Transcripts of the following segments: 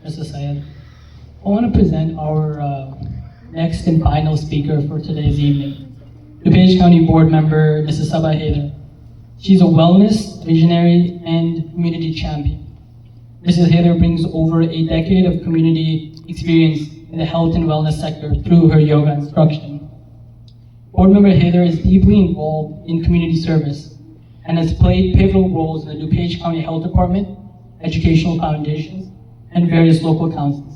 Mr. Syed. I want to present our next and final speaker for today's evening, DuPage County Board Member Mrs. Sabah Haider. She's a wellness visionary and community champion. Mrs. Haider brings over a decade of community experience in the health and wellness sector through her yoga instruction. Board Member Haider is deeply involved in community service and has played pivotal roles in the DuPage County Health Department, educational foundations, and various local councils.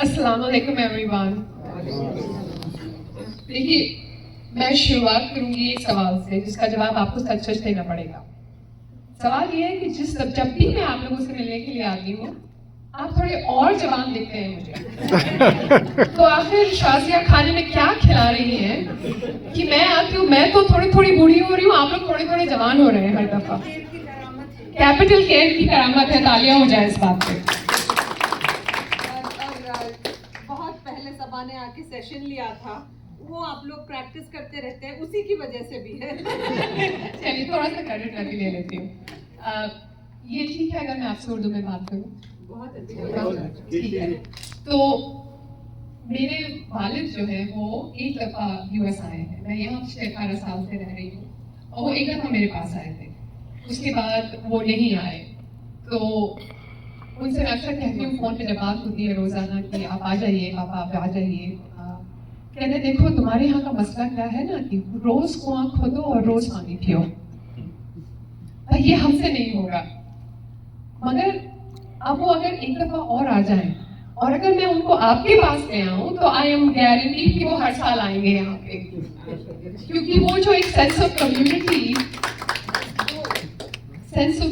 अस्सलाम वालेकुम everyone. देखिए, मैं शुरुआत करूंगी एक सवाल से जिसका जवाब आपको सच सच देना पड़ेगा। सवाल ये है कि जब भी मैं आप लोगों से मिलने के लिए आती हूँ, आप थोड़े और जवान दिखते हैं मुझे। तो आखिर शाजिया खाने में क्या खिला रही हैं कि मैं आती हूँ, मैं तो थोड़ी बूढ़ी हो रही हूँ, आप लोग थोड़े जवान हो रहे हैं हर दफा। कैपिटल केयर की करामत है, तालियां हो जाए इस बात पे। बहुत पहले सबा ने आके सेशन लिया था, वो आप लोग प्रैक्टिस करते रहते हैं, उसी की वजह से भी है। चलिए थोड़ा सा क्रेडिट मैं भी ले लेती हूँ। ये ठीक है अगर मैं आपसे उर्दू में बात करूँ? बहुत अच्छा, ठीक है। तो मेरे वालिद जो है वो एक दफ़ा यूएस आए हैं। मैं यहाँ पिछले 18 साल से रह रही हूँ और वो एक दफ़ा मेरे पास आए थे, उसके बाद वो नहीं आए। तो उनसे मैं अक्सर कहती हूँ फ़ोन पे जब बात होती है रोज़ाना कि आप आ जाइए पापा, आप आ जाइए। कहते देखो तुम्हारे यहाँ का मसला क्या है ना कि रोज़ कुआं खोदो और रोज़ पानी पियो, ये हमसे नहीं होगा। मगर अब वो अगर एक दफ़ा और आ जाएं और अगर मैं उनको आपके पास ले आऊँ तो आई एम गारंटी कि वो हर साल आएंगे यहाँ पे, क्योंकि वो जो एक सेंस ऑफ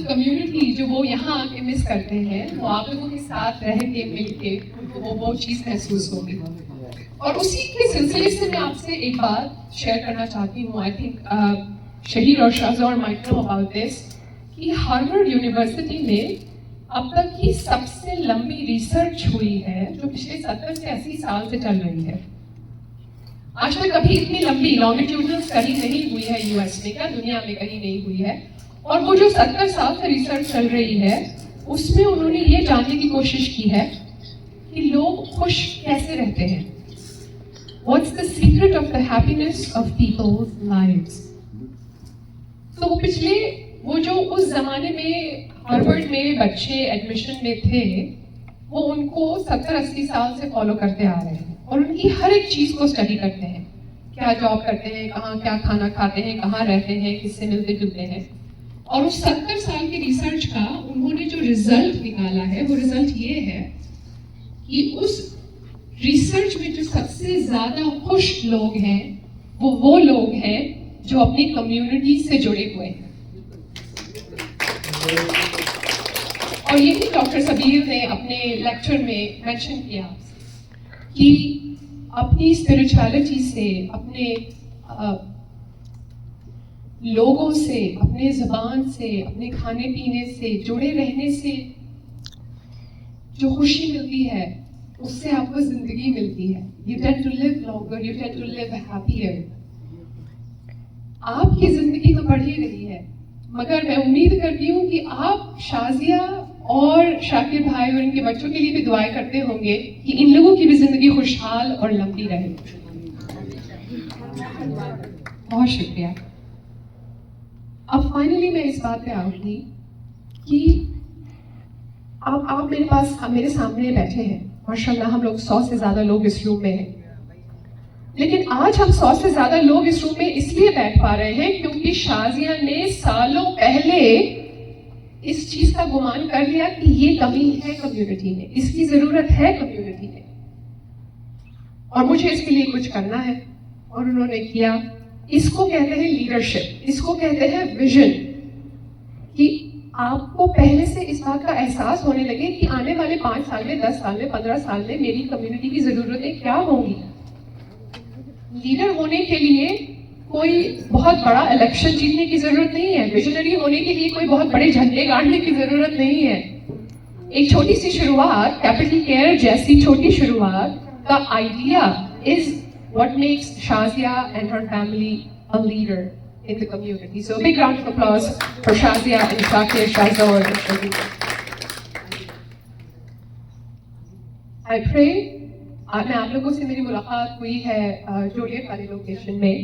कम्युनिटी जो वो यहाँ आके मिस करते हैं, वो आप लोगों के साथ रह के मिल के उनको वो चीज़ महसूस होगी। और उसी के सिलसिले से मैं आपसे एक बात शेयर करना चाहती हूँ। आई थिंक शहीर और शाहजौर माइट नो अबाउट दिस कि हार्वर्ड यूनिवर्सिटी में अब तक की सबसे लंबी रिसर्च हुई है जो पिछले 70 से 80 साल से चल रही है। आज तक कभी इतनी लंबी लॉन्गिट्यूडनल स्टडी नहीं हुई है यूएस में, क्या दुनिया में कहीं नहीं हुई है। और वो जो 70 साल से रिसर्च चल रही है उसमें उन्होंने ये जानने की कोशिश की है कि लोग खुश कैसे रहते हैं। What's the secret of the happiness of people's lives? तो वो जो उस जमाने में हार्वर्ड में बच्चे एडमिशन में थे, वो उनको 70-80 साल से फॉलो करते आ रहे हैं और उनकी हर एक चीज को स्टडी करते हैं। क्या जॉब करते हैं, कहाँ क्या खाना खाते हैं, कहाँ रहते हैं, किससे मिलते जुलते हैं। और उस 70 साल की रिसर्च का उन्होंने जो रिजल्ट निकाला है वो रिजल्ट ये है कि उस रिसर्च में जो सबसे ज्यादा खुश लोग हैं वो लोग हैं जो अपनी कम्युनिटी से जुड़े हुए हैं। और यही डॉक्टर सबीर ने अपने लेक्चर में मेंशन किया कि अपनी स्पिरिचुअलिटी से, अपने लोगों से, अपने ज़बान से, अपने खाने पीने से जुड़े रहने से जो खुशी मिलती है उससे आपको जिंदगी मिलती है। You tend to live longer, you tend to live happier। आपकी जिंदगी तो बढ़ ही रही है, मगर मैं उम्मीद करती हूँ कि आप शाजिया और शाकिर भाई और इनके बच्चों के लिए भी दुआएं करते होंगे कि इन लोगों की भी जिंदगी खुशहाल और लंबी रहे। बहुत शुक्रिया। अब फाइनली मैं इस बात पे आऊंगी कि आप मेरे सामने बैठे हैं, माशाल्लाह हम लोग 100 से ज्यादा लोग इस रूम में हैं। लेकिन आज हम 100 से ज्यादा लोग इस रूम में इसलिए बैठ पा रहे हैं क्योंकि शाजिया ने सालों पहले इस चीज का गुमान कर लिया कि ये कमी है कम्युनिटी में, इसकी जरूरत है कम्युनिटी में और मुझे इसके लिए कुछ करना है। और उन्होंने किया। इसको कहते हैं लीडरशिप, इसको कहते हैं विजन, कि आपको पहले से इस बात का एहसास होने लगे कि आने वाले 5 साल में, 10 साल में, 15 साल में मेरी कम्युनिटी की जरूरतें क्या होंगी। लीडर होने के लिए कोई बहुत बड़ा इलेक्शन जीतने की जरूरत नहीं है, विजनरी होने के लिए कोई बहुत बड़े झंडे गाड़ने की जरूरत नहीं है। एक छोटी सी शुरुआत, कैपिटल केयर जैसी छोटी शुरुआत का idea is what makes Shazia and her family a leader. in the community. So a big round of applause for Shazia and Shakir, Shazor and Shazia. I pray, मैं आप लोगों से मेरी मुलाकात हुई है जोलियट वाली लोकेशन में,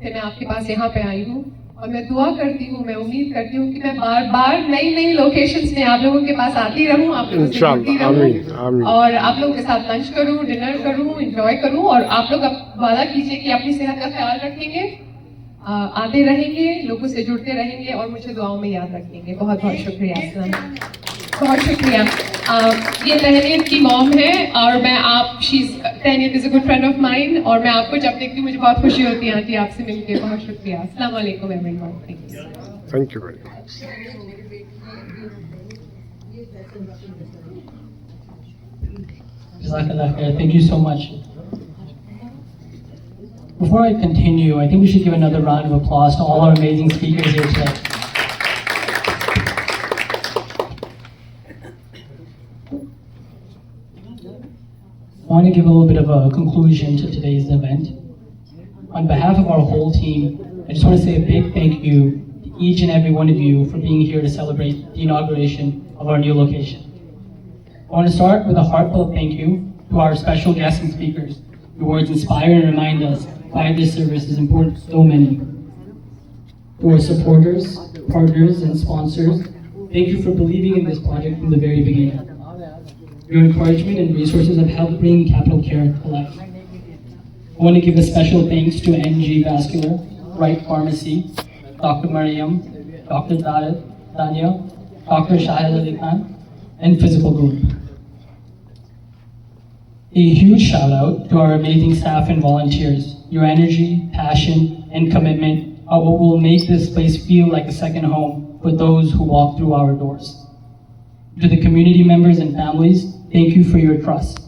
फिर मैं आपके पास यहाँ पे आई हूँ और मैं दुआ करती हूँ, मैं उम्मीद करती हूँ कि मैं बार बार नई नई लोकेशंस में आप लोगों के पास आती रहूँ, आप लोगों से जुड़ती रहूँ और आप लोगों के साथ लंच करूँ, डिनर करूँ, एंजॉय करूँ और आप लोग वादा कीजिए कि अपनी सेहत का ख्याल रखेंगे, आते रहेंगे, लोगों से जुड़ते रहेंगे और मुझे दुआओं में याद रखेंगे। बहुत बहुत शुक्रिया, अस्सलाम, बहुत शुक्रिया। ये तहनीत की मॉम है और मैं Tahneet is a good friend of mine और मैं आपको जब देखती हूँ मुझे बहुत खुशी होती है आंटी आपसे मिलके। बहुत शुक्रिया। अस्सलाम वालेकुम everyone. Thank you very much. Jazakallah khair. Thank you so much. Before I continue, I think we should give another round of applause to all our amazing speakers here today. I want to give a little bit of a conclusion to today's event. On behalf of our whole team, I just want to say a big thank you to each and every one of you for being here to celebrate the inauguration of our new location. I want to start with a heartfelt thank you to our special guests and speakers. Your words inspire and remind us why this service is important to so many. To our supporters, partners, and sponsors, thank you for believing in this project from the very beginning. Your encouragement and resources have helped bring Capital Care to life. I want to give a special thanks to NG Vascular, Wright Pharmacy, Dr. Mariam, Dr. Dania, Dr. Shahid Ali Khan, and Physical Group. A huge shout out to our amazing staff and volunteers. Your energy, passion, and commitment are what will make this place feel like a second home for those who walk through our doors. To the community members and families, thank you for your trust,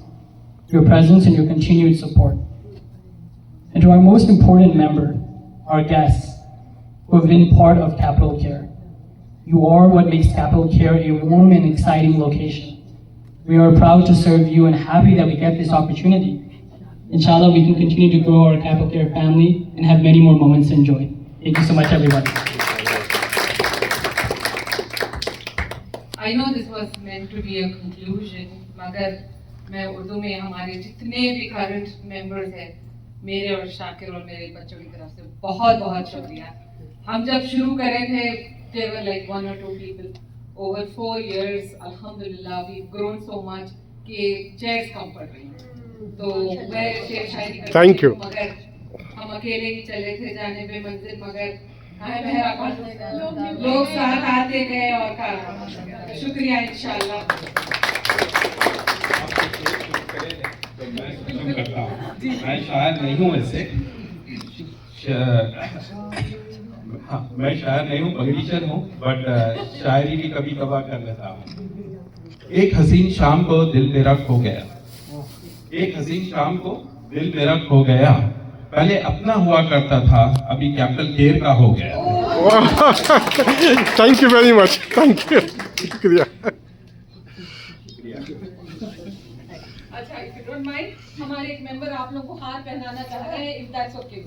your presence, and your continued support. And to our most important member, our guests, who have been part of Capital Care. You are what makes Capital Care a warm and exciting location. We are proud to serve you and happy that we get this opportunity. Inshallah, we can continue to grow our Capital Care family and have many more moments to enjoy. Thank you so much, everybody. I know this was meant to be a conclusion, मगर मैं उर्दू में हमारे जितने भी current members हैं, मेरे और शाकिर और मेरे बच्चों की तरफ से बहुत बहुत शुक्रिया। हम जब शुरू करे थे, there were like 1 or 2 people. Over 4 years, alhamdulillah, we've grown so much कि chairs कम पड़ रही हैं। तो मैं शेर शायरी करती Thank you. हूँ, मगर हम अकेले ही चले थे जाने पे मंजिल, मगर लोग साथ आते गए और काम। शुक्रिया इंशाल्लाह। मैं शायर नहीं हूँ वैसे, मैं शायर नहीं हूँ, पगडीशन हूँ, बट शायरी भी कभी कभार कर लेता हूँ। एक हसीन शाम को दिल मेरा खो गया, एक हसीन शाम को दिल मेरा खो गया, पहले अपना हुआ करता था, अभी कैपिटल केयर का हो गया। Thank you very much, thank you, शुक्रिया। अच्छा, if you don't mind, हमारे एक मेंबर आप लोगों को हार पहनाना चाह रहे हैं, if that's okay.